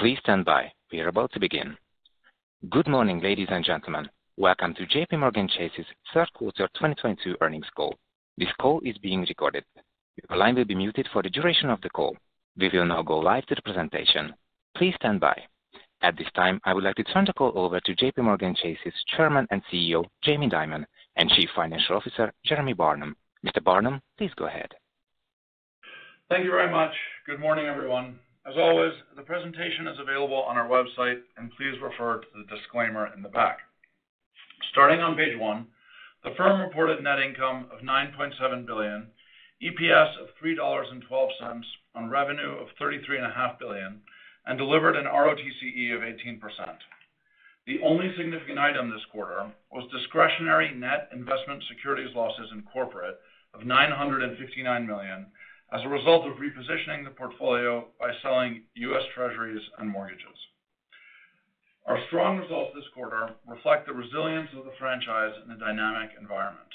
Please stand by. We are about to begin. Good morning, ladies and gentlemen. Welcome to JPM Chase's third quarter 2022 earnings call. This call is being recorded. Your line will be muted for the duration of the call. We will now go live to the presentation. Please stand by. At this time, I would like to turn the call over to JPM Chase's Chairman and CEO, Jamie Dimon, and Chief Financial Officer, Jeremy Barnum. Mr. Barnum, please go ahead. Thank you very much. Good morning, everyone. As always, the presentation is available on our website, and please refer to the disclaimer in the back. Starting on page 1, the firm reported net income of $9.7 billion, EPS of $3.12 on revenue of $33.5 billion, and delivered an ROTCE of 18%. The only significant item this quarter was discretionary net investment securities losses in corporate of $959 million as a result of repositioning the portfolio by selling U.S. Treasuries and mortgages. Our strong results this quarter reflect the resilience of the franchise in a dynamic environment.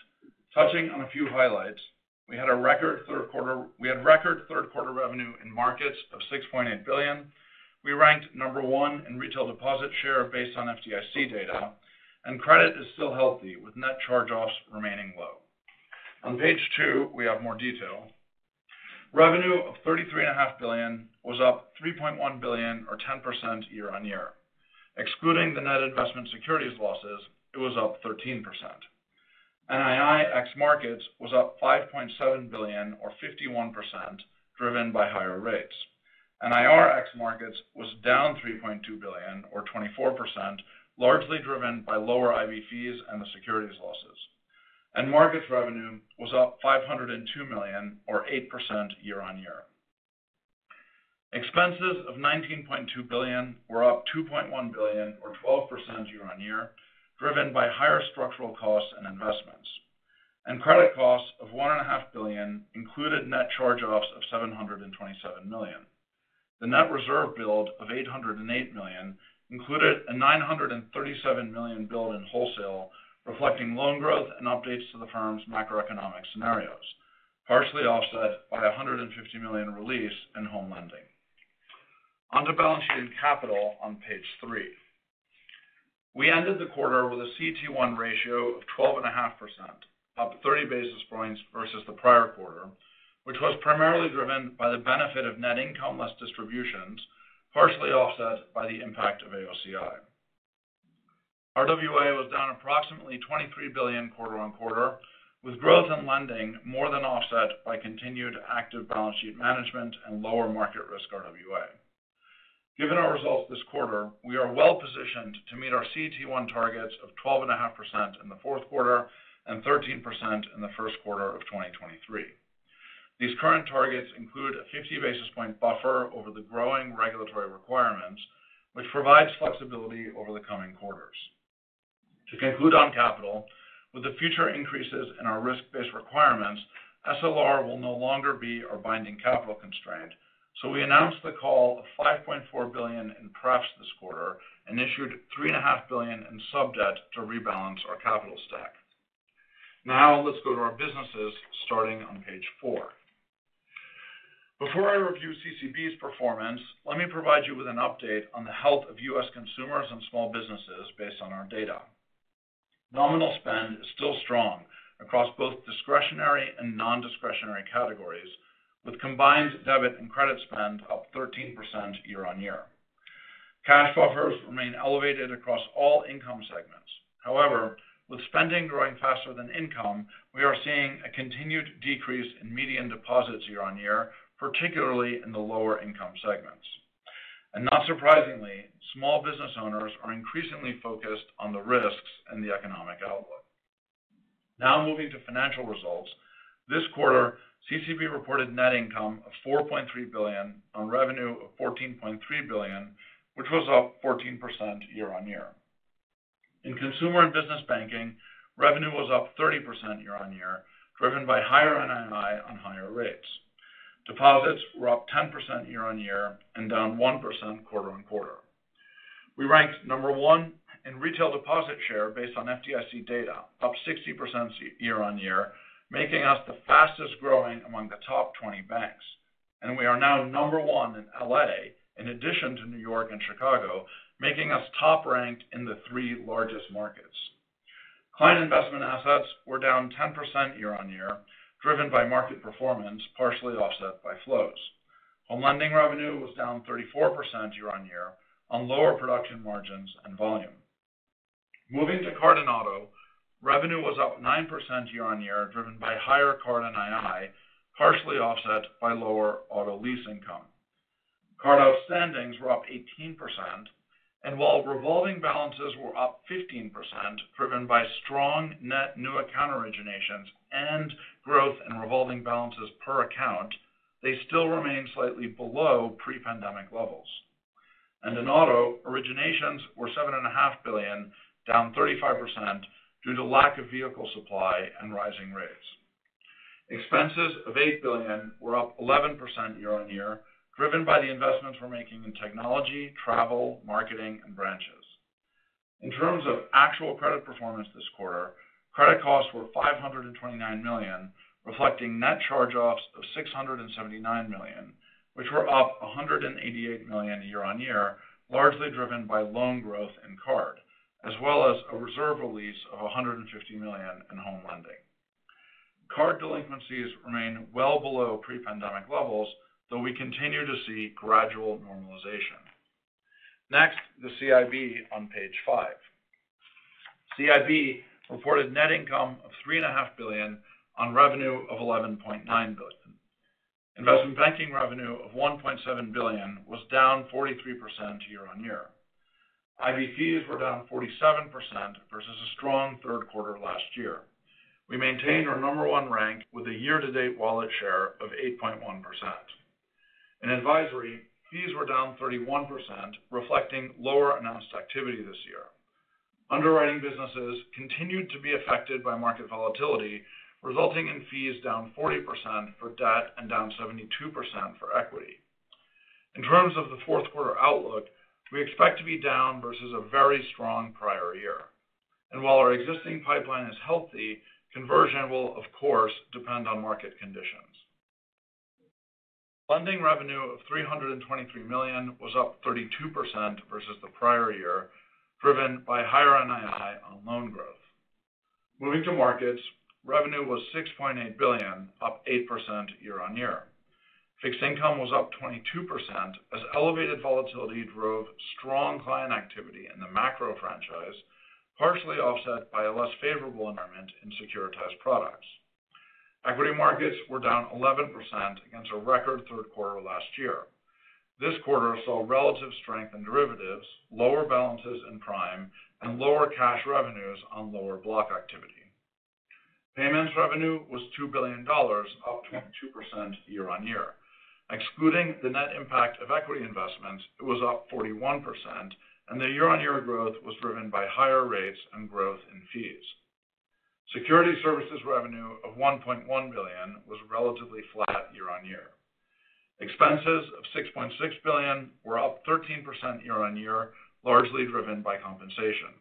Touching on a few highlights, we had record third quarter revenue in markets of $6.8 billion. We ranked number 1 in retail deposit share based on FDIC data, and credit is still healthy with net charge-offs remaining low. On page 2, we have more detail. Revenue of $33.5 billion was up $3.1 billion or 10% year on year. Excluding the net investment securities losses, it was up 13%. NII ex markets was up $5.7 billion or 51%, driven by higher rates. NIR ex markets was down $3.2 billion or 24%, largely driven by lower IB fees and the securities losses. And markets revenue was up $502 million or 8% year on year. Expenses of $19.2 billion were up $2.1 billion or 12% year on year, driven by higher structural costs and investments. And credit costs of $1.5 billion included net charge-offs of $727 million. The net reserve build of $808 million included a $937 million build in wholesale, reflecting loan growth and updates to the firm's macroeconomic scenarios, partially offset by a $150 million release in home lending. On to balance sheet and capital on page 3. We ended the quarter with a CET1 ratio of 12.5%, up 30 basis points versus the prior quarter, which was primarily driven by the benefit of net income less distributions, partially offset by the impact of AOCI. RWA was down approximately $23 billion quarter on quarter, with growth in lending more than offset by continued active balance sheet management and lower market risk RWA. Given our results this quarter, we are well positioned to meet our CET1 targets of 12.5% in the fourth quarter and 13% in the first quarter of 2023. These current targets include a 50 basis point buffer over the growing regulatory requirements, which provides flexibility over the coming quarters. To conclude on capital, with the future increases in our risk-based requirements, SLR will no longer be our binding capital constraint, so we announced the call of $5.4 billion in prefs this quarter and issued $3.5 billion in sub-debt to rebalance our capital stack. Now let's go to our businesses, starting on page 4. Before I review CCB's performance, let me provide you with an update on the health of U.S. consumers and small businesses based on our data. Nominal spend is still strong across both discretionary and non-discretionary categories, with combined debit and credit spend up 13% year on year. Cash buffers remain elevated across all income segments. However, with spending growing faster than income, we are seeing a continued decrease in median deposits year on year, particularly in the lower income segments. And not surprisingly, small business owners are increasingly focused on the risks and the economic outlook. Now moving to financial results, this quarter, CCB reported net income of $4.3 billion on revenue of $14.3 billion, which was up 14% year on year. In consumer and business banking, revenue was up 30% year on year, driven by higher NII on higher rates. Deposits were up 10% year on year and down 1% quarter on quarter. We ranked number 1 in retail deposit share based on FDIC data, up 60% year on year, making us the fastest growing among the top 20 banks. And we are now number 1 in LA in addition to New York and Chicago, making us top-ranked in the 3 largest markets. Client investment assets were down 10% year-on-year, driven by market performance, partially offset by flows. Home lending revenue was down 34% year-on-year on lower production margins and volume. Moving to card and auto, revenue was up 9% year-on-year, driven by higher card NII, partially offset by lower auto lease income. Card outstandings were up 18%, and while revolving balances were up 15%, driven by strong net new account originations and growth in revolving balances per account, they still remain slightly below pre-pandemic levels. And in auto, originations were $7.5 billion, down 35% due to lack of vehicle supply and rising rates. Expenses of $8 billion were up 11% year-on-year, driven by the investments we're making in technology, travel, marketing, and branches. In terms of actual credit performance this quarter, credit costs were $529 million, reflecting net charge-offs of $679 million, which were up $188 million year-on-year, largely driven by loan growth in card, as well as a reserve release of $150 million in home lending. Card delinquencies remain well below pre-pandemic levels, though we continue to see gradual normalization. Next, the CIB on page 5. CIB reported net income of $3.5 billion on revenue of $11.9 billion. Investment banking revenue of $1.7 billion was down 43% year-on-year. IB fees were down 47% versus a strong third quarter last year. We maintained our number 1 rank with a year-to-date wallet share of 8.1%. In advisory, fees were down 31%, reflecting lower announced activity this year. Underwriting businesses continued to be affected by market volatility, resulting in fees down 40% for debt and down 72% for equity. In terms of the fourth quarter outlook, we expect to be down versus a very strong prior year. And while our existing pipeline is healthy, conversion will, of course, depend on market conditions. Lending revenue of $323 million was up 32% versus the prior year, driven by higher NII on loan growth. Moving to markets, revenue was $6.8 billion, up 8% year-on-year. Fixed income was up 22% as elevated volatility drove strong client activity in the macro franchise, partially offset by a less favorable environment in securitized products. Equity markets were down 11% against a record third quarter last year. This quarter saw relative strength in derivatives, lower balances in prime, and lower cash revenues on lower block activity. Payments revenue was $2 billion, up 22% year-on-year. Excluding the net impact of equity investments, it was up 41%, and the year-on-year growth was driven by higher rates and growth in fees. Security services revenue of $1.1 billion was relatively flat year-on-year. Expenses of $6.6 billion were up 13% year-on-year, largely driven by compensation.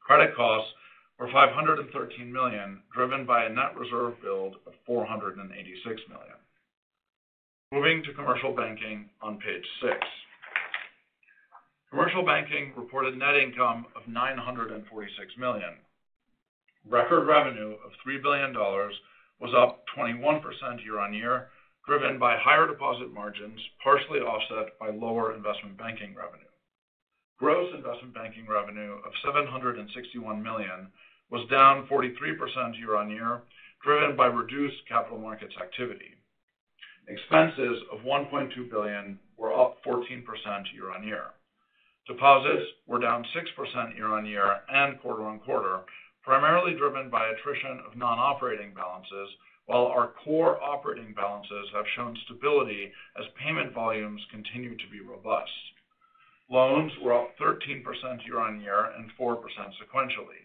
Credit costs were $513 million, driven by a net reserve build of $486 million. Moving to commercial banking on page 6. Commercial banking reported net income of $946 million. Record revenue of $3 billion was up 21% year-on-year, driven by higher deposit margins, partially offset by lower investment banking revenue. Gross investment banking revenue of $761 million was down 43% year-on-year, driven by reduced capital markets activity. Expenses of $1.2 billion were up 14% year-on-year. Deposits were down 6% year-on-year and quarter-on-quarter, primarily driven by attrition of non-operating balances, while our core operating balances have shown stability as payment volumes continue to be robust. Loans were up 13% year-on-year and 4% sequentially.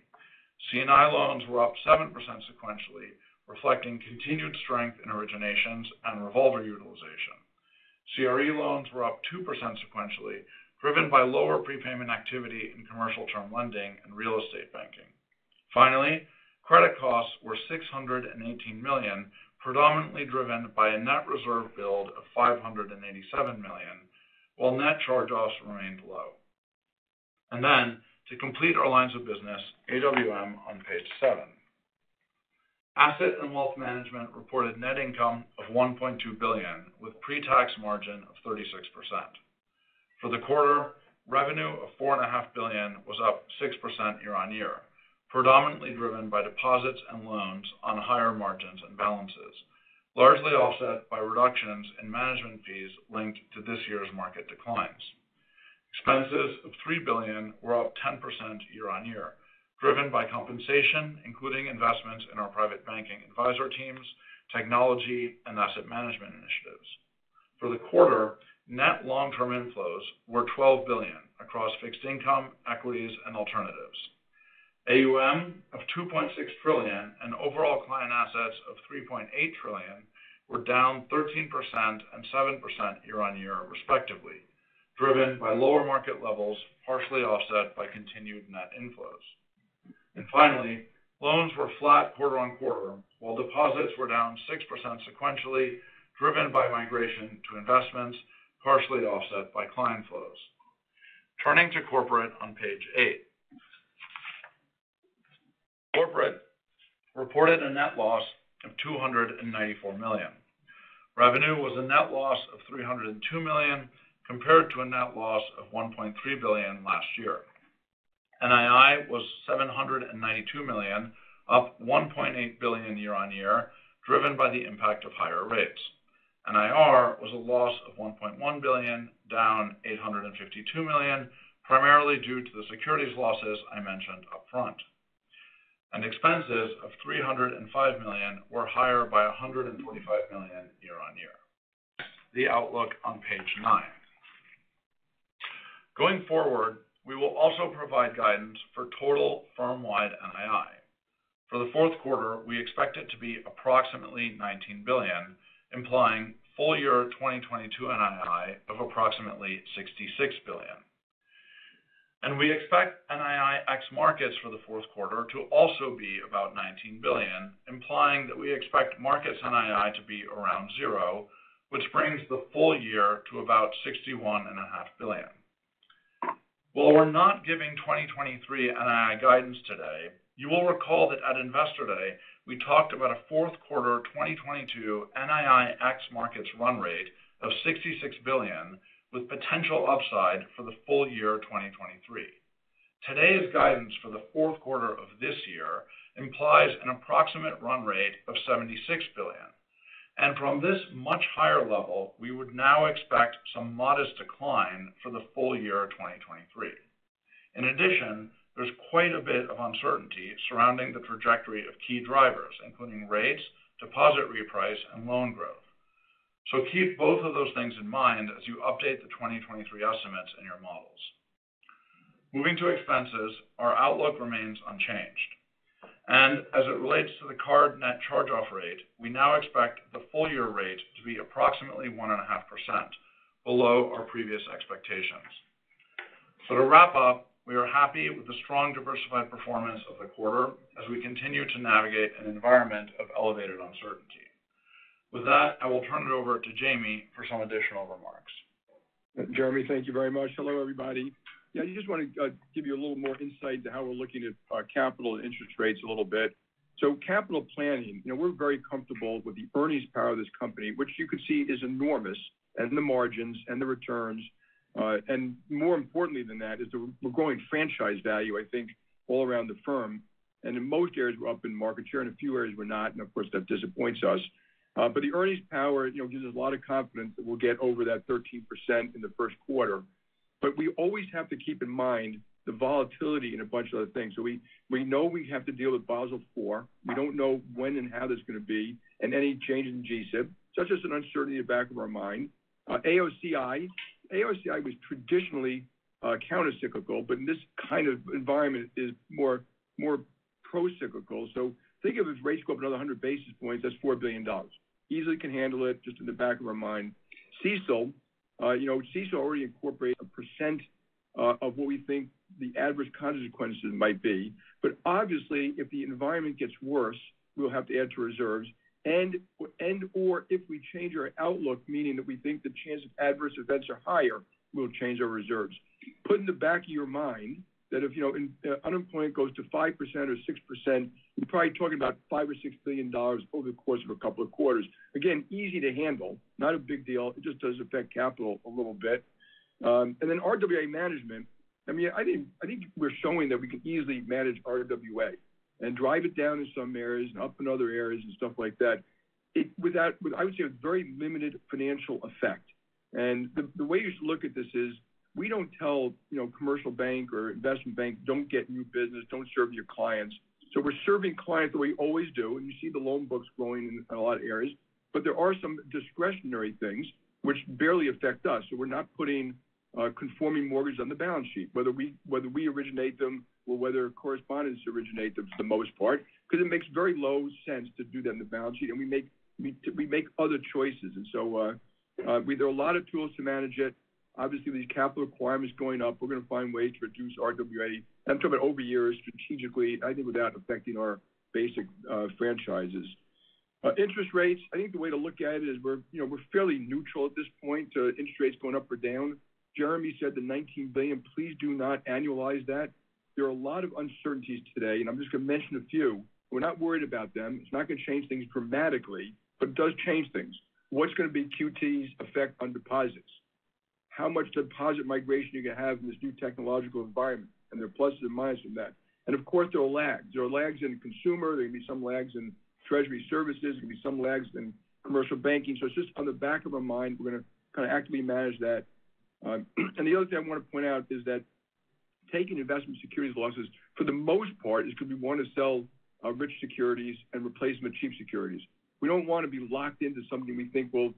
C&I loans were up 7% sequentially, reflecting continued strength in originations and revolver utilization. CRE loans were up 2% sequentially, driven by lower prepayment activity in commercial term lending and real estate banking. Finally, credit costs were $618 million, predominantly driven by a net reserve build of $587 million, while net charge-offs remained low. And then, to complete our lines of business, AWM on page 7. Asset and Wealth Management reported net income of $1.2 billion with pre-tax margin of 36%. For the quarter, revenue of $4.5 billion was up 6% year-on-year, predominantly driven by deposits and loans on higher margins and balances, largely offset by reductions in management fees linked to this year's market declines. Expenses of $3 billion were up 10% year-on-year, driven by compensation, including investments in our private banking advisor teams, technology, and asset management initiatives. For the quarter, net long-term inflows were $12 billion across fixed income, equities, and alternatives. AUM of $2.6 trillion and overall client assets of $3.8 trillion were down 13% and 7% year-on-year, respectively, driven by lower market levels, partially offset by continued net inflows. And finally, loans were flat quarter-on-quarter, while deposits were down 6% sequentially, driven by migration to investments, partially offset by client flows. Turning to corporate on page 8. Corporate reported a net loss of $294 million. Revenue was a net loss of $302 million, compared to a net loss of $1.3 billion last year. NII was $792 million, up $1.8 billion year-on-year, driven by the impact of higher rates. NIR was a loss of $1.1 billion, down $852 million, primarily due to the securities losses I mentioned up front. And expenses of $305 million were higher by $125 million year-on-year. The outlook on page 9. Going forward, we will also provide guidance for total firm-wide NII. For the fourth quarter, we expect it to be approximately $19 billion, implying full year 2022 NII of approximately $66 billion. And we expect NII ex markets for the fourth quarter to also be about $19 billion, implying that we expect markets NII to be around zero, which brings the full year to about $61.5 billion. While we're not giving 2023 NII guidance today, you will recall that at Investor Day, we talked about a fourth quarter 2022 NII ex markets run rate of $66 billion, with potential upside for the full year 2023. Today's guidance for the fourth quarter of this year implies an approximate run rate of $76 billion. And from this much higher level, we would now expect some modest decline for the full year 2023. In addition, there's quite a bit of uncertainty surrounding the trajectory of key drivers, including rates, deposit reprice, and loan growth. So keep both of those things in mind as you update the 2023 estimates in your models. Moving to expenses, our outlook remains unchanged. And as it relates to the card net charge-off rate, we now expect the full year rate to be approximately 1.5%, below our previous expectations. So to wrap up, we are happy with the strong diversified performance of the quarter as we continue to navigate an environment of elevated uncertainty. With that, I will turn it over to Jamie for some additional remarks. Jeremy, thank you very much. Hello, everybody. Yeah, I just want to give you a little more insight to how we're looking at capital and interest rates a little bit. So capital planning, we're very comfortable with the earnings power of this company, which you could see is enormous, and the margins and the returns. And more importantly than that is we're growing franchise value, I think, all around the firm. And in most areas, we're up in market share. In a few areas, we're not. And, of course, that disappoints us. But the earnings power, gives us a lot of confidence that we'll get over that 13% in the first quarter. But we always have to keep in mind the volatility in a bunch of other things. So we know we have to deal with Basel IV. We don't know when and how that's going to be, and any change in GSIB. Such as an uncertainty in the back of our mind. AOCI was traditionally counter-cyclical, but in this kind of environment is more pro-cyclical. So think of if rates go up another 100 basis points, that's $4 billion. Easily can handle it, just in the back of our mind. CECL, CECL already incorporates 1% of what we think the adverse consequences might be. But obviously, if the environment gets worse, we'll have to add to reserves. And or if we change our outlook, meaning that we think the chance of adverse events are higher, we'll change our reserves. Put in the back of your mind that if unemployment goes to 5% or 6%, you're probably talking about $5 or $6 billion over the course of a couple of quarters. Again, easy to handle, not a big deal. It just does affect capital a little bit. And then RWA management. I mean, I think we're showing that we can easily manage RWA and drive it down in some areas and up in other areas and stuff like that. I would say, with very limited financial effect. And the way you should look at this is, we don't tell, commercial bank or investment bank, don't get new business, don't serve your clients. So we're serving clients the way we always do, and you see the loan books growing in a lot of areas. But there are some discretionary things which barely affect us. So we're not putting conforming mortgages on the balance sheet, whether we originate them or whether correspondents originate them for the most part, because it makes very low sense to do that in the balance sheet, and we make other choices. And so there are a lot of tools to manage it. Obviously, these capital requirements going up, we're going to find ways to reduce RWA. I'm talking about over years, strategically, I think without affecting our basic franchises. Interest rates, I think the way to look at it is we're fairly neutral at this point to interest rates going up or down. Jeremy said the $19 billion, please do not annualize that. There are a lot of uncertainties today, and I'm just going to mention a few. We're not worried about them. It's not going to change things dramatically, but it does change things. What's going to be QT's effect on deposits? How much deposit migration you're going to have in this new technological environment, and there are pluses and minuses in that. And of course, there are lags. There are lags in consumer. There can be some lags in treasury services. There can be some lags in commercial banking. So it's just on the back of our mind. We're going to kind of actively manage that. And the other thing I want to point out is that taking investment securities losses, for the most part, is because we want to sell rich securities and replace them with cheap securities. We don't want to be locked into something we think will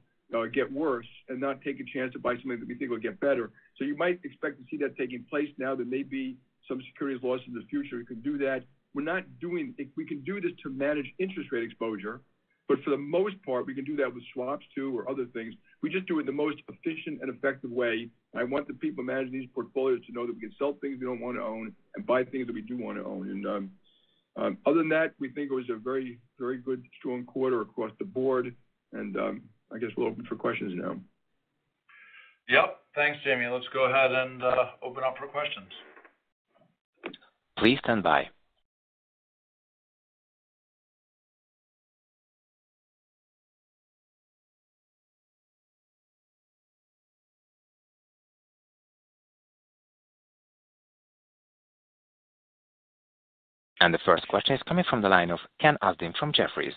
get worse and not take a chance to buy something that we think will get better. So you might expect to see that taking place now. There may be some securities loss in the future. We can do that. We can do this to manage interest rate exposure, but for the most part, we can do that with swaps too or other things. We just do it in the most efficient and effective way. I want the people managing these portfolios to know that we can sell things we don't want to own and buy things that we do want to own. And other than that, we think it was a very, very good, strong quarter across the board. And I guess we'll open for questions now. Yep. Thanks, Jamie. Let's go ahead and open up for questions. Please stand by. And the first question is coming from the line of Ken Usdin from Jefferies.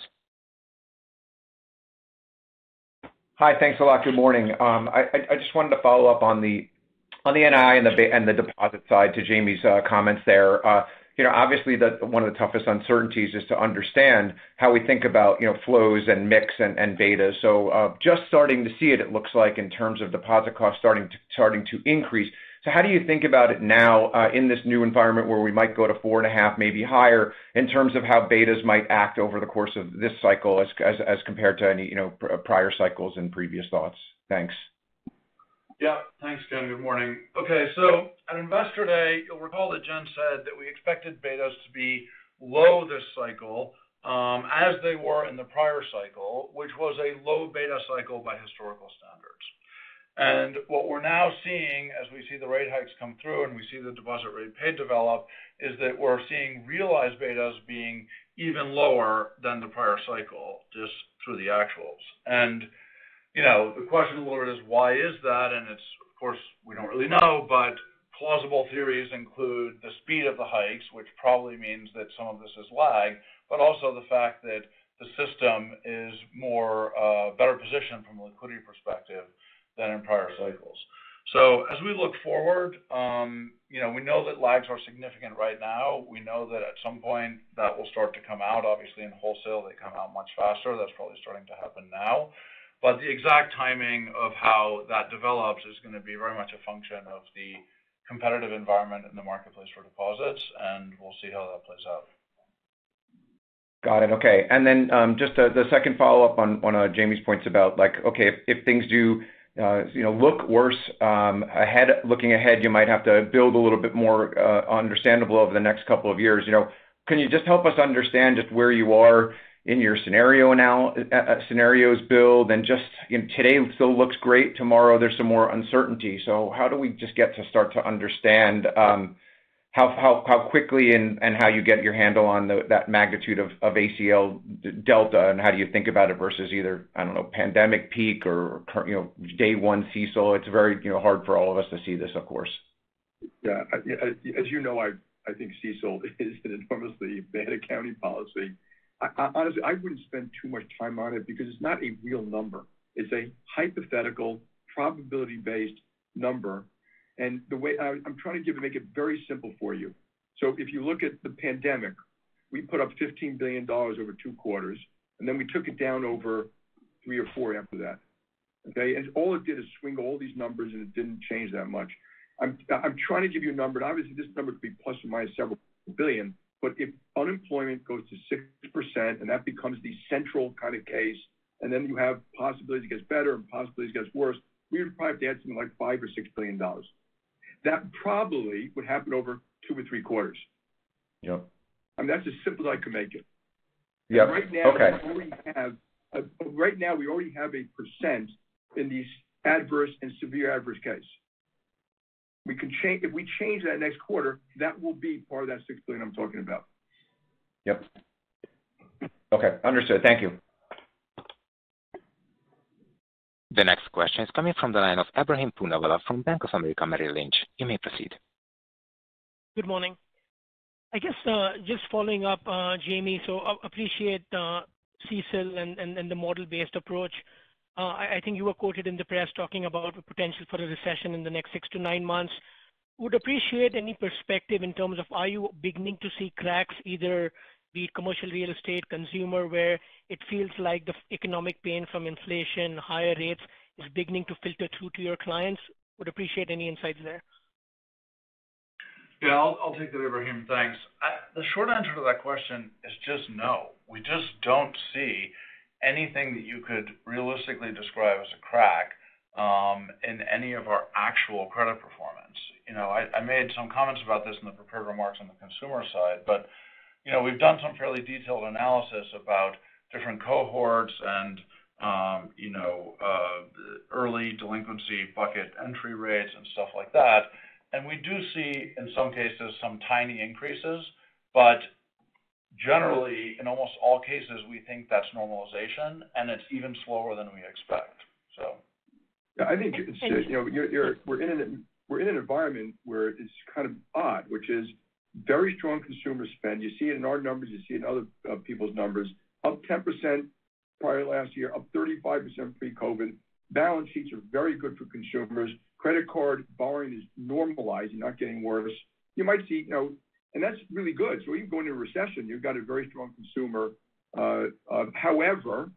Hi, thanks a lot. Good morning. I just wanted to follow up on the NII and the deposit side to Jamie's comments there. Obviously one of the toughest uncertainties is to understand how we think about flows and mix and beta. So just starting to see it looks like in terms of deposit costs starting to increase. So how do you think about it now in this new environment where we might go to 4.5, maybe higher, in terms of how betas might act over the course of this cycle as compared to any prior cycles and previous thoughts? Thanks. Yeah, thanks, Ken. Good morning. Okay, so at Investor Day, you'll recall that Jen said that we expected betas to be low this cycle as they were in the prior cycle, which was a low beta cycle by historical standards. And what we're now seeing as we see the rate hikes come through and we see the deposit rate paid develop is that we're seeing realized betas being even lower than the prior cycle just through the actuals. And, the question a little bit is why is that? And it's, of course, we don't really know, but plausible theories include the speed of the hikes, which probably means that some of this is lag, but also the fact that the system is more better positioned from a liquidity perspective than in prior cycles. So as we look forward, we know that lags are significant right now. We know that at some point that will start to come out. Obviously, in wholesale, they come out much faster. That's probably starting to happen now. But the exact timing of how that develops is going to be very much a function of the competitive environment in the marketplace for deposits, and we'll see how that plays out. Got it. Okay. And then just the second follow-up on Jamie's points about, if things do look worse looking ahead, you might have to build a little bit more understandable over the next couple of years. Can you just help us understand just where you are in your scenarios build, and just today still looks great. Tomorrow there's some more uncertainty. So how do we just get to start to understand how quickly and how you get your handle on that magnitude of ACL delta, and how do you think about it versus either, I don't know, pandemic peak or day one CECL? It's very hard for all of us to see this, of course. Yeah, as you know, I think CECL is an enormously bad accounting policy. Honestly, I wouldn't spend too much time on it because it's not a real number. It's a hypothetical, probability-based number. And the way I'm trying to make it very simple for you. So if you look at the pandemic, we put up $15 billion over 2 quarters, and then we took it down over 3 or 4 after that. Okay, and all it did is swing all these numbers, and it didn't change that much. I'm trying to give you a number, and obviously this number could be plus or minus several billion, but if unemployment goes to 6%, and that becomes the central kind of case, and then you have possibilities it gets better and possibilities it gets worse, we would probably have to add something like $5 or $6 billion. That probably would happen over 2 or 3 quarters. Yep. I mean, that's as simple as I can make it. Yep. Right now, okay. we already have a percent in these adverse and severe adverse case. We can change if we change that next quarter. That will be part of that $6 billion I'm talking about. Yep. Okay, understood. Thank you. The next question is coming from the line of Ebrahim Poonawala from Bank of America Merrill Lynch. You may proceed. Good morning. I guess just following up, Jamie, so appreciate CECL and the model-based approach. I think you were quoted in the press talking about the potential for a recession in the next 6 to 9 months. Would appreciate any perspective in terms of, are you beginning to see cracks, either be it commercial real estate, consumer, where it feels like the economic pain from inflation, higher rates is beginning to filter through to your clients? Would appreciate any insights there. Yeah, I'll take that, Ibrahim. Thanks. The short answer to that question is just no. We just don't see anything that you could realistically describe as a crack in any of our actual credit performance. I made some comments about this in the prepared remarks on the consumer side, but we've done some fairly detailed analysis about different cohorts and early delinquency bucket entry rates and stuff like that. And we do see, in some cases, some tiny increases, but generally, in almost all cases, we think that's normalization, and it's even slower than we expect. So, yeah, I think it's we're in an environment where it's kind of odd, which is very strong consumer spend. You see it in our numbers, you see it in other people's numbers. Up 10% prior last year, up 35% pre-COVID. Balance sheets are very good for consumers. Credit card borrowing is normalizing, not getting worse. You might see, and that's really good. So even going into a recession, you've got a very strong consumer. However,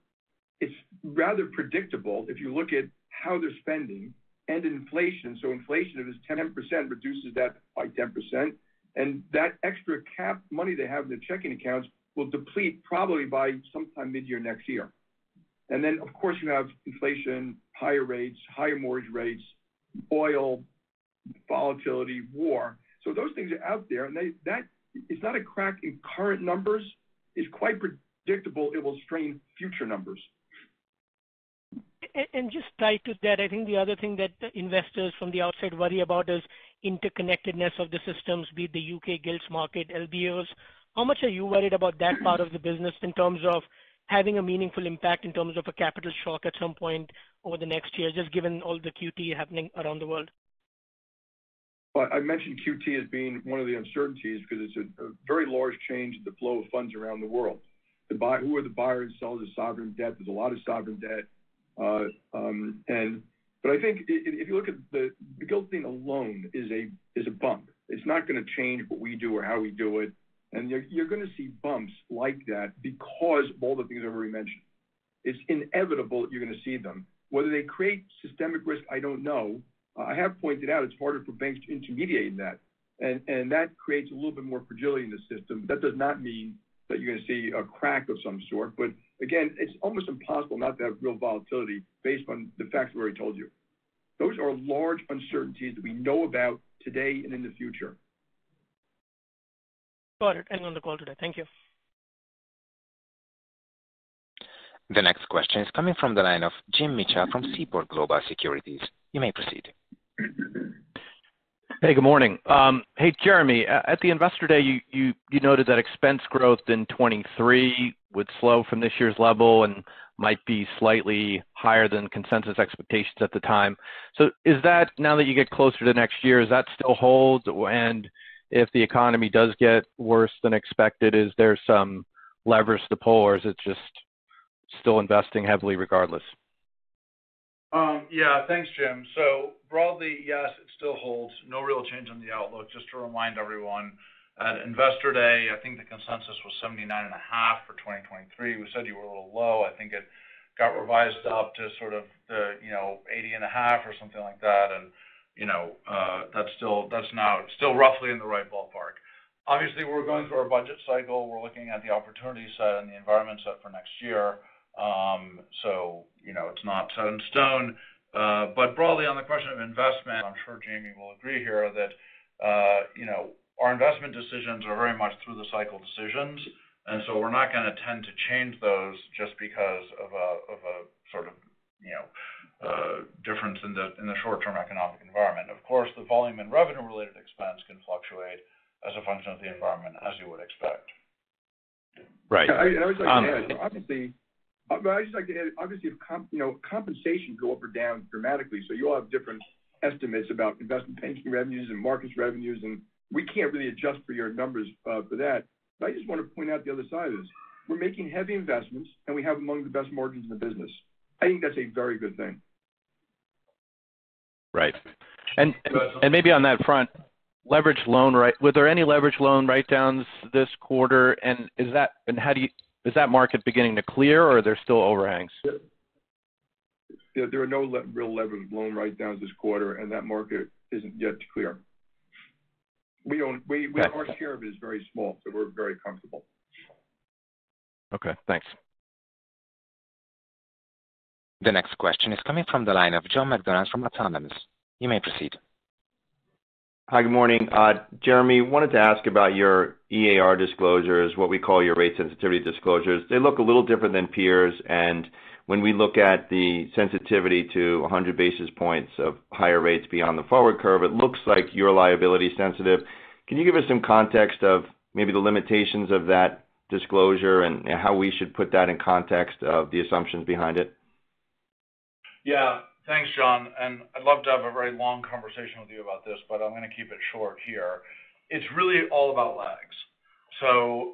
it's rather predictable if you look at how they're spending and inflation. So inflation, if it's 10%, reduces that by 10%. And that extra cap money they have in their checking accounts will deplete probably by sometime mid-year next year. And then, of course, you have inflation, higher rates, higher mortgage rates, oil, volatility, war. So those things are out there, and that it's not a crack in current numbers. It's quite predictable. It will strain future numbers. And just tied to that, I think the other thing that investors from the outside worry about is interconnectedness of the systems, be it the UK gilts market, LBOs. How much are you worried about that part of the business in terms of having a meaningful impact in terms of a capital shock at some point over the next year, just given all the QT happening around the world? Well, I mentioned QT as being one of the uncertainties because it's a very large change in the flow of funds around the world. Who are the buyers and sellers of sovereign debt? There's a lot of sovereign debt. But I think if you look at the gilt thing alone is a bump. It's not going to change what we do or how we do it. And you're going to see bumps like that because of all the things I've already mentioned. It's inevitable that you're going to see them. Whether they create systemic risk, I don't know. I have pointed out it's harder for banks to intermediate that. And that creates a little bit more fragility in the system. That does not mean that you're going to see a crack of some sort. But again, it's almost impossible not to have real volatility based on the facts I've already told you. Those are large uncertainties that we know about today and in the future. Got it. And on the call today. Thank you. The next question is coming from the line of Jim Mitchell from Seaport Global Securities. You may proceed. Hey, good morning. Hey, Jeremy, at the Investor Day, you noted that expense growth in 23 would slow from this year's level and might be slightly higher than consensus expectations at the time. So is that, now that you get closer to next year, is that still hold? And if the economy does get worse than expected, is there some leverage to pull, or is it just still investing heavily regardless? Yeah, thanks, Jim. So broadly, yes, it still holds. No real change in the outlook. Just to remind everyone, at Investor Day, I think the consensus was 79.5 for 2023. We said you were a little low. I think it got revised up to sort of the 80.5 or something like that, and that's now still roughly in the right ballpark. Obviously, we're going through our budget cycle. We're looking at the opportunity set and the environment set for next year. So it's not set in stone. But broadly on the question of investment, I'm sure Jamie will agree here that our investment decisions are very much through the cycle decisions, and so we're not going to tend to change those just because of a sort of difference in the short-term economic environment. Of course, the volume and revenue-related expense can fluctuate as a function of the environment, as you would expect. Right. I would like to add, obviously, if compensation go up or down dramatically, so you all have different estimates about investment banking revenues and markets revenues, and we can't really adjust for your numbers for that. But I just want to point out the other side of this. We're making heavy investments, and we have among the best margins in the business. I think that's a very good thing. Right. And maybe on that front, were there any leverage loan write-downs this quarter? And is that market beginning to clear, or are there still overhangs? Yeah, there are no real leverage loan write-downs this quarter, and that market isn't yet clear. Our share of it is very small, so we're very comfortable. Okay, thanks. The next question is coming from the line of John McDonald from Autonomous. You may proceed. Hi, good morning. Jeremy, wanted to ask about your EAR disclosures, what we call your rate sensitivity disclosures. They look a little different than peers, and when we look at the sensitivity to 100 basis points of higher rates beyond the forward curve, it looks like you're liability sensitive. Can you give us some context of maybe the limitations of that disclosure and how we should put that in context of the assumptions behind it? Yeah. Thanks, John, and I'd love to have a very long conversation with you about this, but I'm going to keep it short here. It's really all about lags. So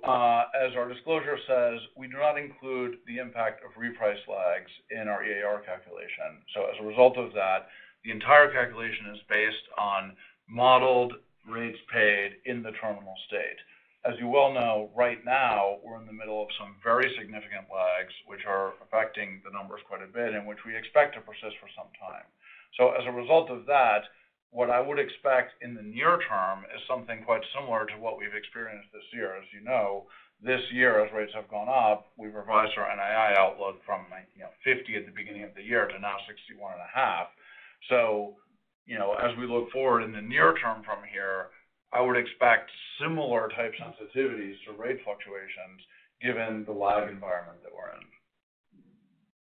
as our disclosure says, we do not include the impact of reprice lags in our EAR calculation. So as a result of that, the entire calculation is based on modeled rates paid in the terminal state. As you well know, right now, we're in the middle of some very significant lags, which are affecting the numbers quite a bit and which we expect to persist for some time. So as a result of that, what I would expect in the near term is something quite similar to what we've experienced this year. As you know, this year, as rates have gone up, we've revised our NII outlook from 50 at the beginning of the year to now 61.5. So, as we look forward in the near term from here, I would expect similar type sensitivities to rate fluctuations given the lag environment that we're in.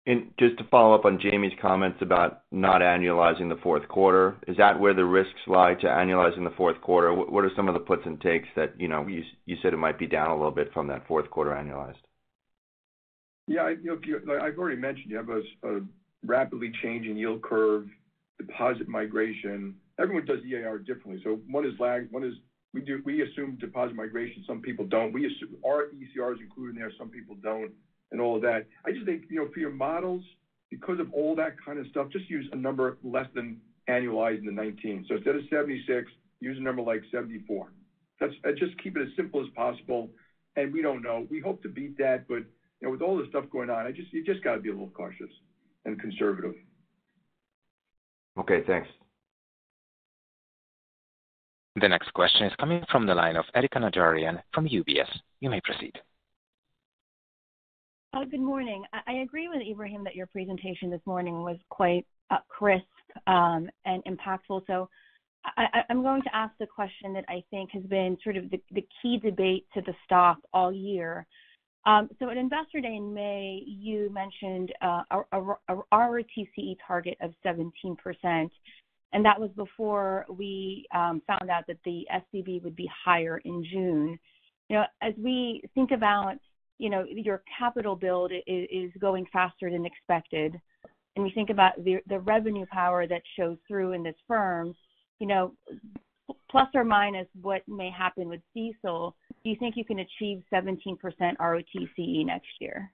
And just to follow up on Jamie's comments about not annualizing the fourth quarter, is that where the risks lie to annualizing the fourth quarter? What are some of the puts and takes that, you said it might be down a little bit from that fourth quarter annualized? Yeah, I've already mentioned you have a rapidly changing yield curve, deposit migration. Everyone does EAR differently. So one is lag, we assume deposit migration, some people don't. We assume our ECR is included in there, some people don't, and all of that. I just think, for your models, because of all that kind of stuff, just use a number less than annualized in the 19. So instead of 76, use a number like 74. Just keep it as simple as possible. And we don't know. We hope to beat that, but with all this stuff going on, you just got to be a little cautious and conservative. Okay, thanks. The next question is coming from the line of Erika Najarian from UBS. You may proceed. Good morning. I agree with Ibrahim that your presentation this morning was quite crisp and impactful. So I'm going to ask the question that I think has been sort of the key debate to the stock all year. So at Investor Day in May, you mentioned a ROTCE target of 17%, and that was before we found out that the SCB would be higher in June. As we think about, your capital build is going faster than expected, and we think about the revenue power that shows through in this firm, plus or minus what may happen with CECL, do you think you can achieve 17% ROTCE next year?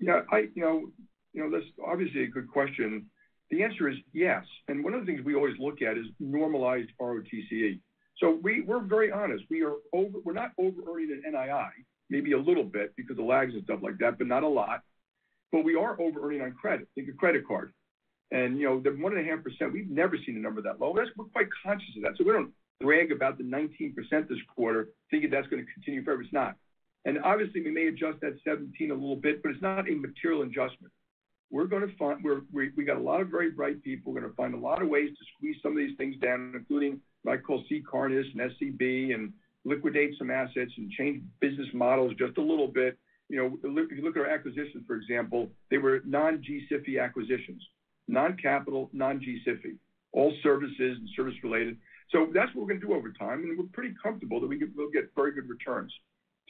Yeah, that's obviously a good question. The answer is yes. And one of the things we always look at is normalized ROTCE. So we're very honest. We're not over-earning in NII, maybe a little bit because of lags and stuff like that, but not a lot. But we are over-earning on credit, think of credit card. And, the 1.5%, we've never seen a number that low. We're quite conscious of that. So we don't brag about the 19% this quarter, thinking that's going to continue forever. It's not. And obviously, we may adjust that 17 a little bit, but it's not a material adjustment. We're going to find, we got a lot of very bright people. We're going to find a lot of ways to squeeze some of these things down, including what I call C-Carnus and SCB, and liquidate some assets and change business models just a little bit. If you look at our acquisitions, for example, they were non-G-SIFI acquisitions. Non-capital, non-G-SIFI, all services and service-related. So that's what we're going to do over time, and we're pretty comfortable that we'll get very good returns.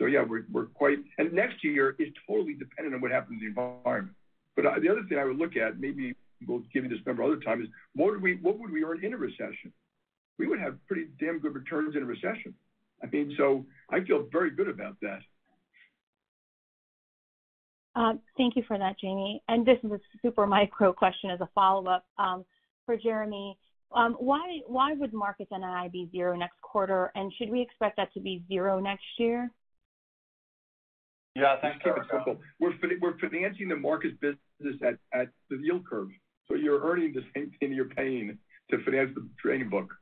So, yeah, we're quite – and next year is totally dependent on what happens in the environment. But the other thing I would look at, maybe we'll give you this number other time, is what would we earn in a recession? We would have pretty damn good returns in a recession. So I feel very good about that. Thank you for that, Jamie. And this is a super micro question as a follow-up for Jeremy. Why would markets NII be zero next quarter, and should we expect that to be zero next year? Yeah, thanks, Erica. We're financing the markets business at the yield curve. So you're earning the same thing you're paying to finance the trading book.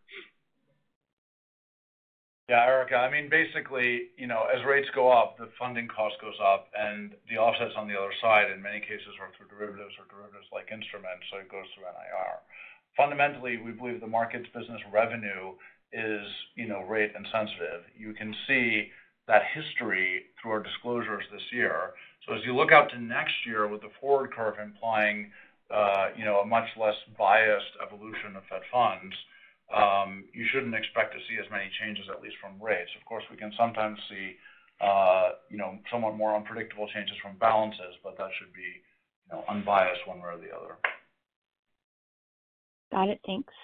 Yeah, Erica, basically, as rates go up, the funding cost goes up, and the offsets on the other side, in many cases, are through derivatives or derivatives-like instruments, so it goes through NIR. Fundamentally, we believe the markets business revenue is, rate insensitive. You can see that history through our disclosures this year. So as you look out to next year with the forward curve implying, a much less biased evolution of Fed funds, you shouldn't expect to see as many changes, at least from rates. Of course, we can sometimes see, somewhat more unpredictable changes from balances, but that should be, unbiased one way or the other. Got it. Thanks.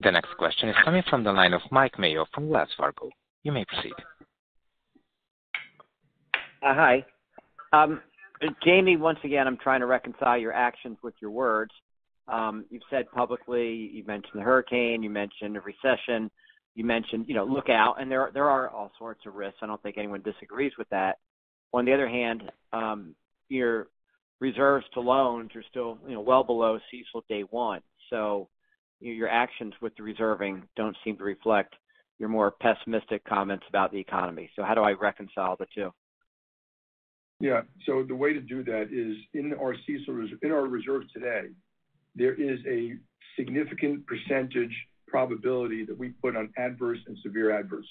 The next question is coming from the line of Mike Mayo from Wells Fargo. You may proceed. Hi. Jamie, once again, I'm trying to reconcile your actions with your words. You've said publicly, you mentioned the hurricane, you mentioned a recession, you mentioned, look out, and there are all sorts of risks. I don't think anyone disagrees with that. On the other hand, your reserves to loans are still, well below CECL day one. So your actions with the reserving don't seem to reflect your more pessimistic comments about the economy. So how do I reconcile the two? Yeah, so the way to do that is in our in our reserves today, there is a significant percentage probability that we put on adverse and severe adverse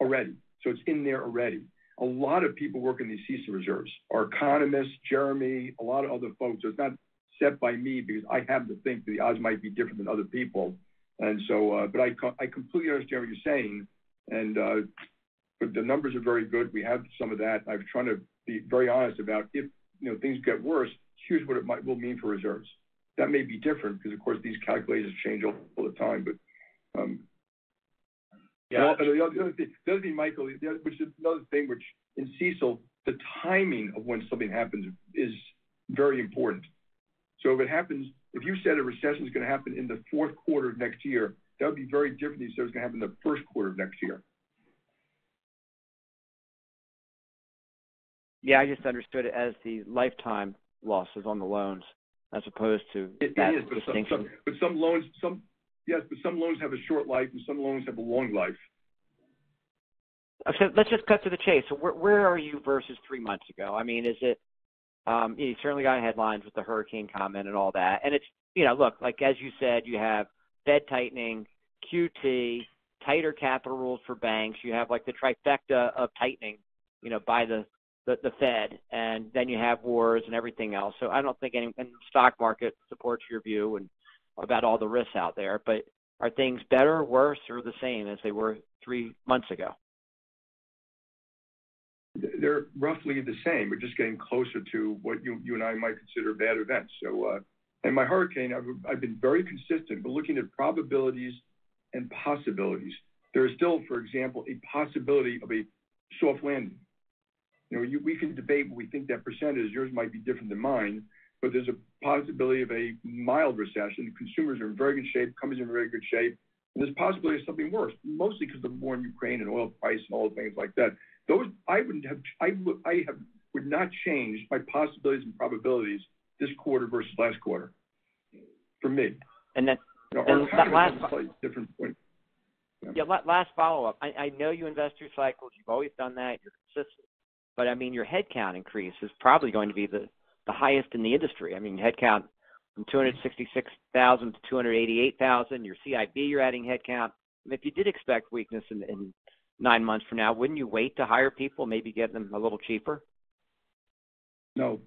already. So it's in there already. A lot of people work in these CECL reserves. Our economists, Jeremy, a lot of other folks. So it's not set by me because I happen to think the odds might be different than other people. And so, but I completely understand what you're saying. And but the numbers are very good. We have some of that. I'm trying to be very honest about if things get worse, here's what it will mean for reserves. That may be different because, of course, these calculations change all the time. But yeah. The other thing, Michael, which is another thing, which in CECL, the timing of when something happens is very important. So if it happens, if you said a recession is going to happen in the fourth quarter of next year, that would be very different than you said it's going to happen in the first quarter of next year. Yeah, I just understood it as the lifetime losses on the loans, as opposed to that distinction. But some loans have a short life, and some loans have a long life. So let's just cut to the chase. So where are you versus 3 months ago? Is it? You certainly got headlines with the hurricane comment and all that, and it's look, like as you said, you have Fed tightening, QT, tighter capital rules for banks. You have like the trifecta of tightening, by the Fed, and then you have wars and everything else. So I don't think any and the stock market supports your view and about all the risks out there. But are things better, worse, or the same as they were 3 months ago? They're roughly the same. We're just getting closer to what you and I might consider bad events. So, in my hurricane, I've been very consistent. We're looking at probabilities and possibilities. There is still, for example, a possibility of a soft landing. We can debate what we think that percent is. Yours might be different than mine, but there's a possibility of a mild recession. Consumers are in very good shape, companies are in very good shape, and there's possibility of something worse, mostly because of the war in Ukraine and oil price and all the things like that. Those I would not change my possibilities and probabilities this quarter versus last quarter. For me, and then that last different point. Last follow up. I know you invest through cycles. You've always done that. You're consistent. But I mean, your headcount increase is probably going to be the highest in the industry. I mean, headcount from 266,000 to 288,000. Your CIB, you're adding headcount. And if you did expect weakness in 9 months from now, wouldn't you wait to hire people, maybe get them a little cheaper? No.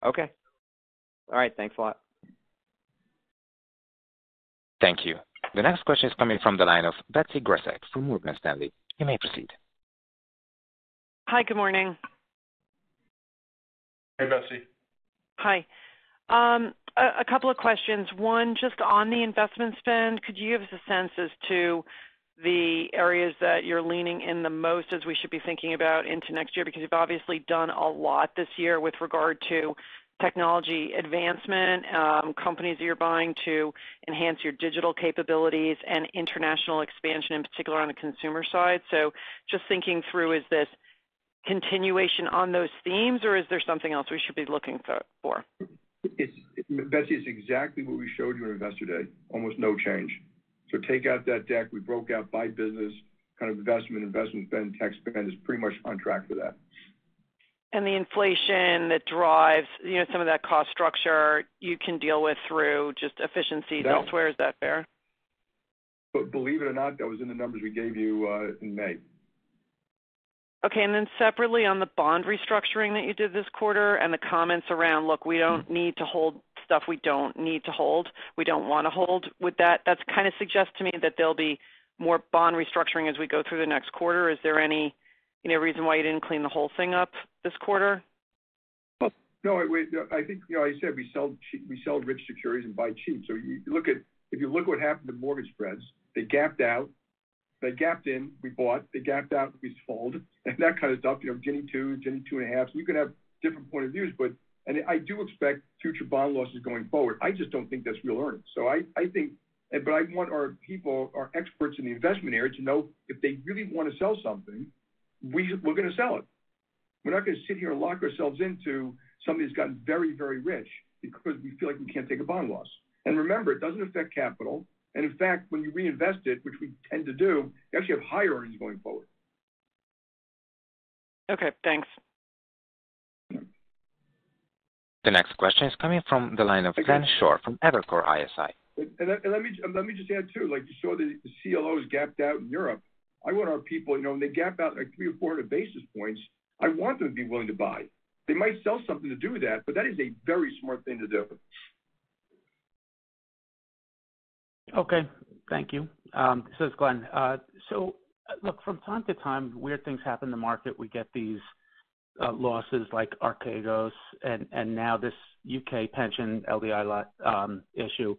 Okay. All right. Thanks a lot. Thank you. The next question is coming from the line of Betsy Graseck from Morgan Stanley. You may proceed. Hi, good morning. Hey, Betsy. Hi. A couple of questions. One, just on the investment spend, could you give us a sense as to the areas that you're leaning in the most as we should be thinking about into next year? Because you've obviously done a lot this year with regard to technology advancement, companies that you're buying to enhance your digital capabilities, and international expansion, in particular on the consumer side. So just thinking through, is this continuation on those themes, or is there something else we should be looking for? Betsy, it's exactly what we showed you on Investor Day, almost no change. So take out that deck. We broke out by business, kind of investment spend, tech spend is pretty much on track for that. And the inflation that drives, some of that cost structure you can deal with through just efficiencies elsewhere. Is that fair? But believe it or not, that was in the numbers we gave you in May. Okay, and then separately on the bond restructuring that you did this quarter and the comments around, look, we don't need to hold stuff we don't need to hold, we don't want to hold. With that's kind of suggests to me that there'll be more bond restructuring as we go through the next quarter. Is there any reason why you didn't clean the whole thing up this quarter? Well, no, I think I said we sell rich securities and buy cheap. So if you look what happened to mortgage spreads, they gapped out, they gapped in, we bought, they gapped out, we sold, and that kind of stuff. Ginny 2, Ginny 2.5. So you can have different point of views, and I do expect future bond losses going forward. I just don't think that's real earnings. So I think, but I want our experts in the investment area to know if they really want to sell something, we're going to sell it. We're not going to sit here and lock ourselves into something that's gotten very, very rich because we feel like we can't take a bond loss. And remember, it doesn't affect capital. And in fact, when you reinvest it, which we tend to do, you actually have higher earnings going forward. Okay, thanks. The next question is coming from the line of Glenn Schorr from Evercore ISI. And let me just add too, like you saw the CLOs gapped out in Europe. I want our people, when they gap out like 300 or 400 basis points, I want them to be willing to buy. They might sell something to do that, but that is a very smart thing to do. Okay, thank you. This is Glenn. So, look, from time to time, weird things happen in the market. We get these losses like Archegos and now this UK pension LDI issue.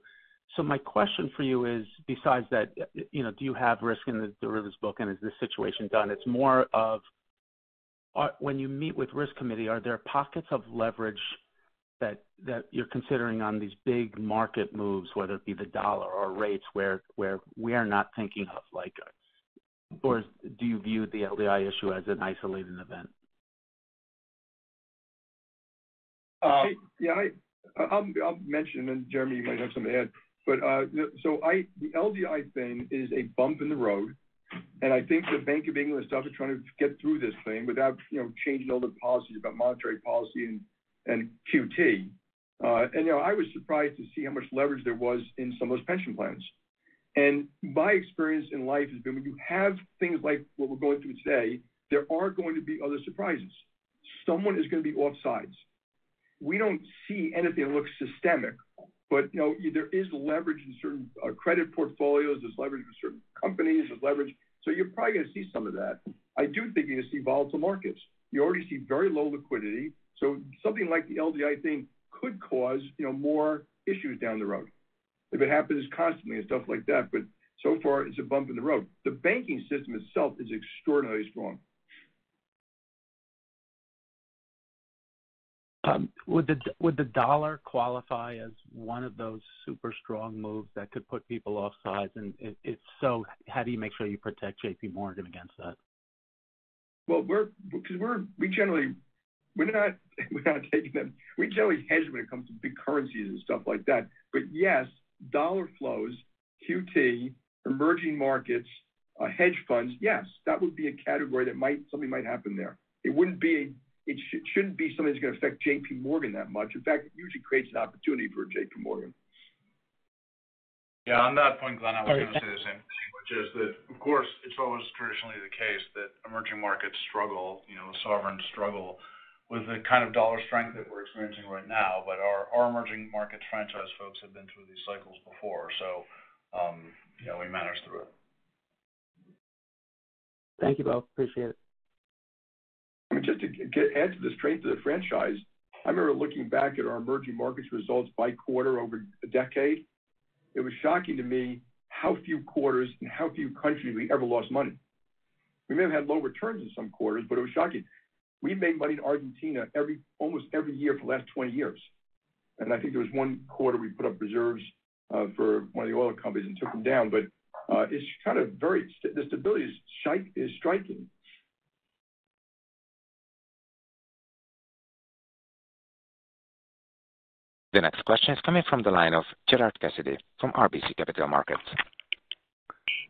So my question for you is, besides that, do you have risk in the derivatives book, and is this situation done? It's more of when you meet with risk committee, are there pockets of leverage that you're considering on these big market moves, whether it be the dollar or rates, where we are not thinking of, like, or do you view the LDI issue as an isolated event? I'll mention, and Jeremy, you might have something to add. But the LDI thing is a bump in the road, and I think the Bank of England and stuff are trying to get through this thing without changing all the policies about monetary policy and QT. And I was surprised to see how much leverage there was in some of those pension plans. And my experience in life has been when you have things like what we're going through today, there are going to be other surprises. Someone is going to be offsides. We don't see anything that looks systemic, but there is leverage in certain credit portfolios. There's leverage in certain companies. There's leverage. So you're probably going to see some of that. I do think you're going to see volatile markets. You already see very low liquidity. So something like the LDI thing could cause more issues down the road if it happens constantly and stuff like that. But so far, it's a bump in the road. The banking system itself is extraordinarily strong. Would the dollar qualify as one of those super strong moves that could put people off sides? And if so, how do you make sure you protect JP Morgan against that? Well, we're not taking them. We generally hedge when it comes to big currencies and stuff like that. But yes, dollar flows, QT, emerging markets, hedge funds. Yes, that would be a category that something might happen there. It wouldn't be It shouldn't be something that's going to affect JP Morgan that much. In fact, it usually creates an opportunity for JP Morgan. Yeah, on that point, Glenn, I was going to say the same thing, which is that, of course, it's always traditionally the case that emerging markets struggle, the sovereigns struggle with the kind of dollar strength that we're experiencing right now. But our emerging markets franchise folks have been through these cycles before, so we manage through it. Thank you both. Appreciate it. I mean, just to add to the strength of the franchise, I remember looking back at our emerging markets results by quarter over a decade. It was shocking to me how few quarters and how few countries we ever lost money. We may have had low returns in some quarters, but it was shocking. We made money in Argentina almost every year for the last 20 years. And I think there was one quarter we put up reserves for one of the oil companies and took them down. But it's kind of the stability is striking. The next question is coming from the line of Gerard Cassidy from RBC Capital Markets.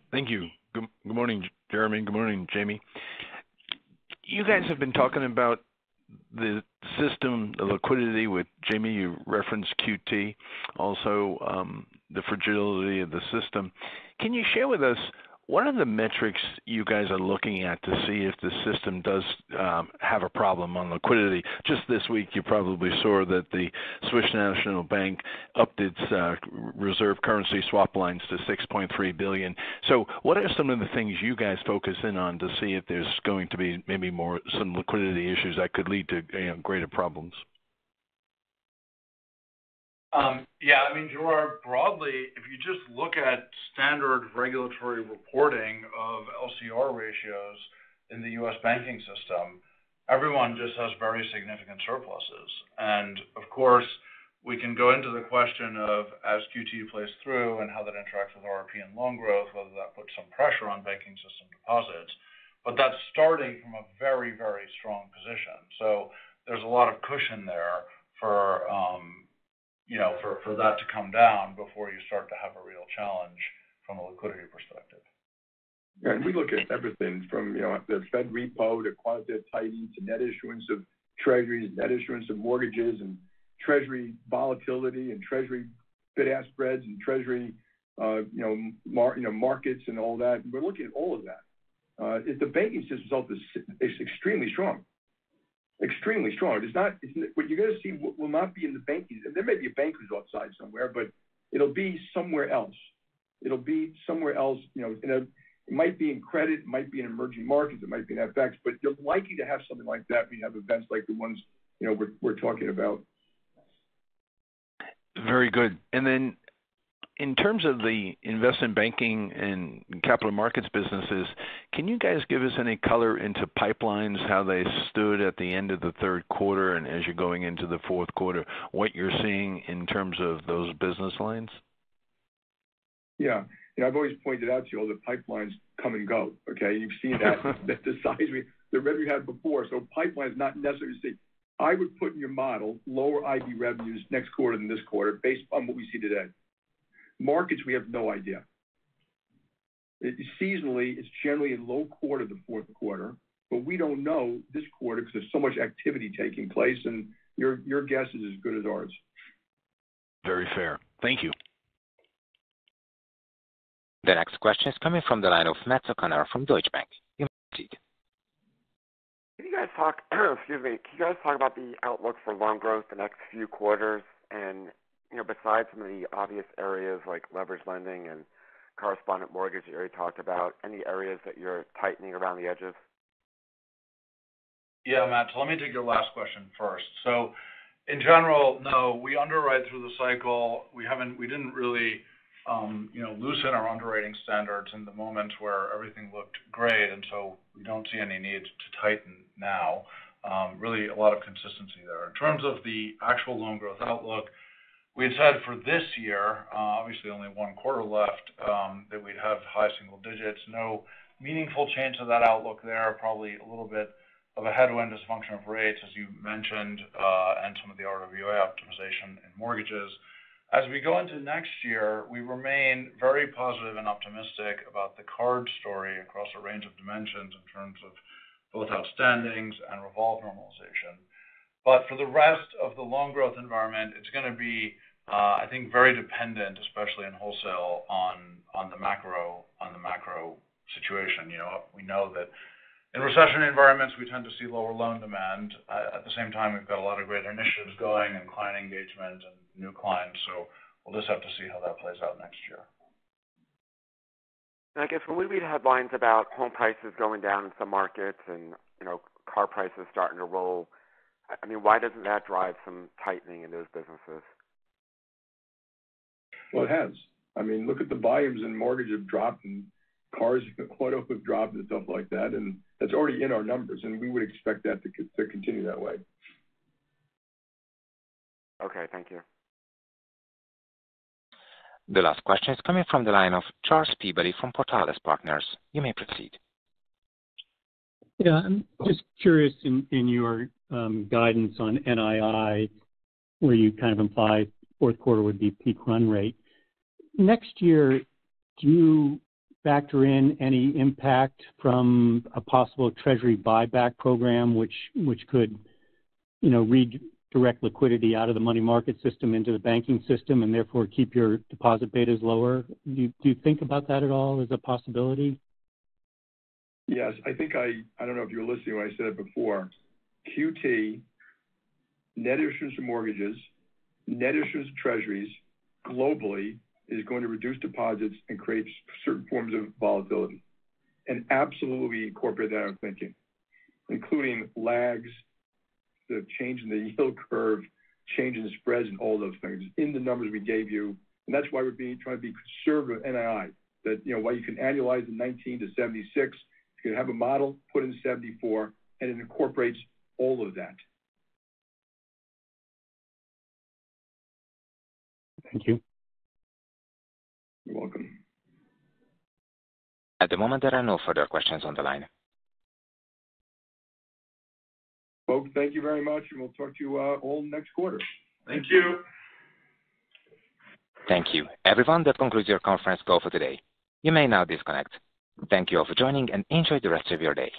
Thank you. Good morning, Jeremy. Good morning, Jamie. You guys have been talking about the system, the liquidity with Jamie. You referenced QT, also the fragility of the system. Can you share with us what are the metrics you guys are looking at to see if the system does have a problem on liquidity? Just this week, you probably saw that the Swiss National Bank upped its reserve currency swap lines to $6.3 billion. So what are some of the things you guys focus in on to see if there's going to be maybe some liquidity issues that could lead to greater problems? Gerard, broadly, if you just look at standard regulatory reporting of LCR ratios in the U.S. banking system, everyone just has very significant surpluses. And, of course, we can go into the question of, as QT plays through and how that interacts with RRP and loan growth, whether that puts some pressure on banking system deposits. But that's starting from a very, very strong position. So there's a lot of cushion there for that to come down before you start to have a real challenge from a liquidity perspective. Yeah, and we look at everything from the Fed repo to quantitative tightening to net issuance of treasuries, net issuance of mortgages, and treasury volatility and treasury bid-ask spreads and treasury markets and all that. And we're looking at all of that. The banking system itself is extremely strong. Extremely strong. What you're going to see will not be in the banking. There may be a bank who's outside somewhere, but it'll be somewhere else. It might be in credit, it might be in emerging markets, it might be in FX, but you're likely to have something like that when you have events like the ones we're talking about. Very good. And then in terms of the investment banking and capital markets businesses, can you guys give us any color into pipelines, how they stood at the end of the third quarter and as you're going into the fourth quarter, what you're seeing in terms of those business lines? Yeah. I've always pointed out to you all the pipelines come and go. Okay. You've seen that, the size the revenue we had before. So pipeline is not necessarily the same. I would put in your model lower IB revenues next quarter than this quarter based on what we see today. Markets, we have no idea. Seasonally, it's generally a low quarter, the fourth quarter, but we don't know this quarter because there's so much activity taking place, and your guess is as good as ours. Very fair. Thank you. The next question is coming from the line of Matt O'Connor from Deutsche Bank. You may proceed. Can you guys talk, excuse me, can you guys talk about the outlook for loan growth the next few quarters? And, besides some of the obvious areas like leverage lending and correspondent mortgage that you already talked about, any areas that you're tightening around the edges? Yeah, Matt, so let me take your last question first. So in general, no, we underwrite through the cycle. We didn't really, loosen our underwriting standards in the moment where everything looked great, and so we don't see any need to tighten now. Really a lot of consistency there. In terms of the actual loan growth outlook, we had said for this year, obviously only one quarter left, that we'd have high single digits. No meaningful change to that outlook there, probably a little bit of a headwind as a function of rates, as you mentioned, and some of the RWA optimization in mortgages. As we go into next year, we remain very positive and optimistic about the card story across a range of dimensions in terms of both outstandings and revolve normalization. But for the rest of the loan growth environment, it's going to be, I think, very dependent, especially in wholesale, on the macro situation. We know that in recession environments, we tend to see lower loan demand. At the same time, we've got a lot of great initiatives going and client engagement and new clients. So we'll just have to see how that plays out next year. And I guess when we read headlines about home prices going down in some markets and, car prices starting to roll, I mean, why doesn't that drive some tightening in those businesses? Well, it has. I mean, look at the volumes in mortgage have dropped and cars auto have dropped and stuff like that, and that's already in our numbers, and we would expect that to continue that way. Okay, thank you. The last question is coming from the line of Charles Peabody from Portales Partners. You may proceed. Yeah, I'm just curious in your guidance on NII, where you kind of imply fourth quarter would be peak run rate. Next year, do you factor in any impact from a possible Treasury buyback program, which could, redirect liquidity out of the money market system into the banking system and therefore keep your deposit betas lower? Do you think about that at all as a possibility? Yes, I think I don't know if you were listening when I said it before. QT, net issuance of mortgages, net issuance of treasuries globally is going to reduce deposits and create certain forms of volatility. And absolutely incorporate that in our thinking, including lags, the change in the yield curve, change in the spreads, and all those things in the numbers we gave you. And that's why we're trying to be conservative NII. That, while you can annualize the 19 to 76, you can have a model, put in 74, and it incorporates all of that. Thank you. You're welcome. At the moment, there are no further questions on the line. Folks, thank you very much, and we'll talk to you all next quarter. Thank you. Thank you. Everyone, that concludes your conference call for today. You may now disconnect. Thank you all for joining and enjoy the rest of your day.